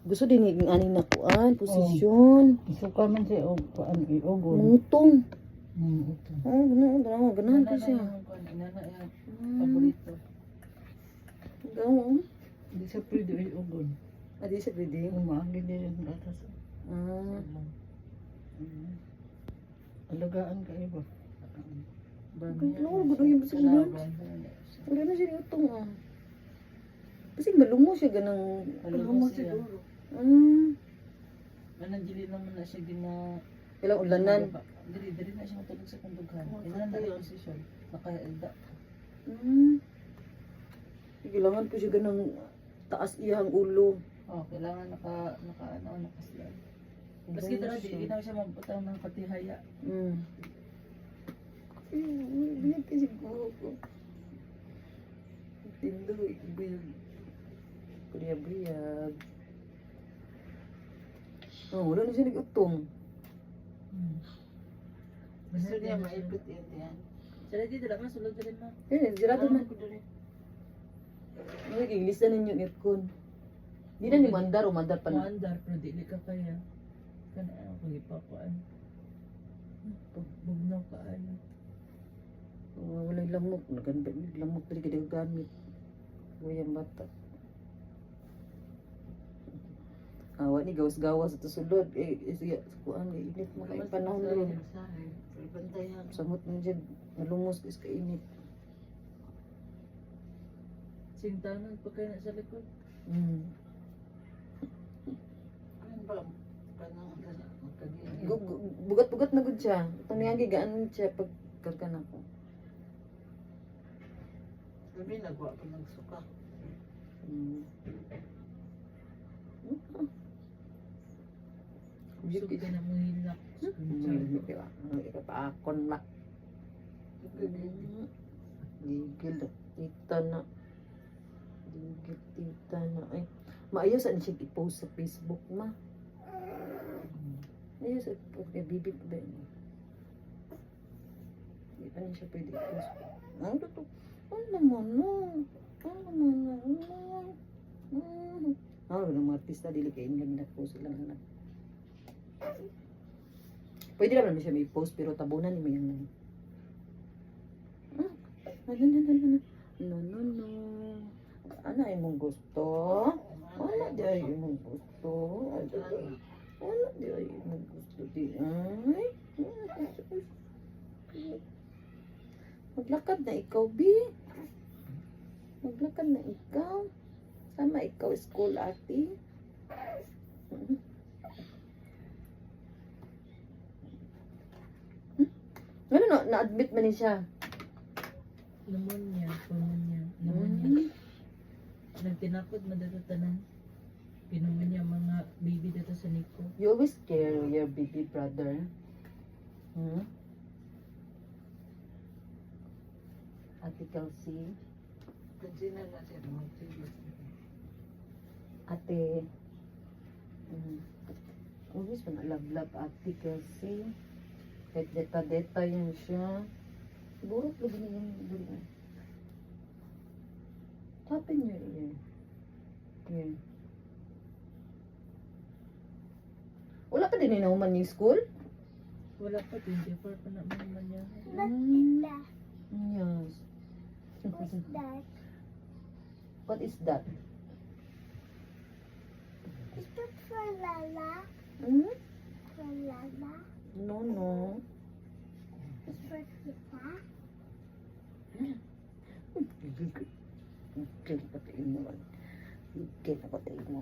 Gusto din yung aning nakuan, posisyon. Isuka man siya o paan iugon. Mutong. Ito. Ganahan ko siya. Inana yan. Paborito. Gawang. Hindi siya pwede iugon. Adi siya pwede. Umagi din yung gatas. Alagaan ka iba. Gano'n yung basing wala na siya utong kasi malungo siya ganang Malungo siguro. Mananjili naman na siya gina... Ilang ulanan. Dili na siya matulog sa kandughan. Inana na yung posisyon. Nakaelda. Kailangan po siya ganang taas iyang ulo. Kailangan nakaslide. Mas kita na, di na siya magbutang ng katihaya. Biyag kasi ko. Tindo, biyag. Biyag. Wala na siya nag-utong. Gusto niya maipit yan. Siya dito lang, sulod na rin na. Dirado na. Nagiglista ninyo yung aircon. Di na ni mandar o mandar pa na. Mandar, pero di ka kaya. Kana ako ipapaan. Bugnaw ka ano. Wala yung lamok. Lamok tali ka gamit. Wala bata. Awa ni gawas-gawas ito sulod. Siya, kuan, init mo kayo panahon doon. Samot mo dyan, nalumos is kainit. Sintanan pa kayo na sa likod. Ano ba? Bugat-bugat na gud siya. Itong niyagi gaan siya pag karkan ako. Sabi nagwa ko nagsuka. Gusto ka na mo hilak. Ikapaakon na. Gigil. Tita na. Gigil tita na. Ay, maayos saan siya i-post sa Facebook ma. Ayos sa bibig ba yun? Hindi pa niya siya pwede i-post. Ano to? Ano naman na? Ano naman na? Ng mga artista dili kayo lang na-post silang anak. Pwede naman siya may post pero tabunan ni may yan. No. Ano ay mong gusto? Ano di ay mong gusto? Ano di ay mong gusto di ay? Maglakad na ikaw, B. Maglakad na ikaw. Sama ikaw, school, ate. Ano na-admit man niya? Pneumonia. Nagtinakot madadatanan. Pneumonia mga baby dito sa Nico. You always care your baby brother. Ate Kelsey. Kansina na siya naman. Ate. Always pa na-love Ate Kelsey. Kahit deta-deta yan siya. Siguro lagi niya yung tap in your ear. Here. Wala pa din inahuman yung school? Wala pa, 24 pa naman niya. Yes. What's that? What is that? Is that for Lala? For Lala? No. It's for Tita? Gigil ka tayo mo. Gigil ka tayo mo.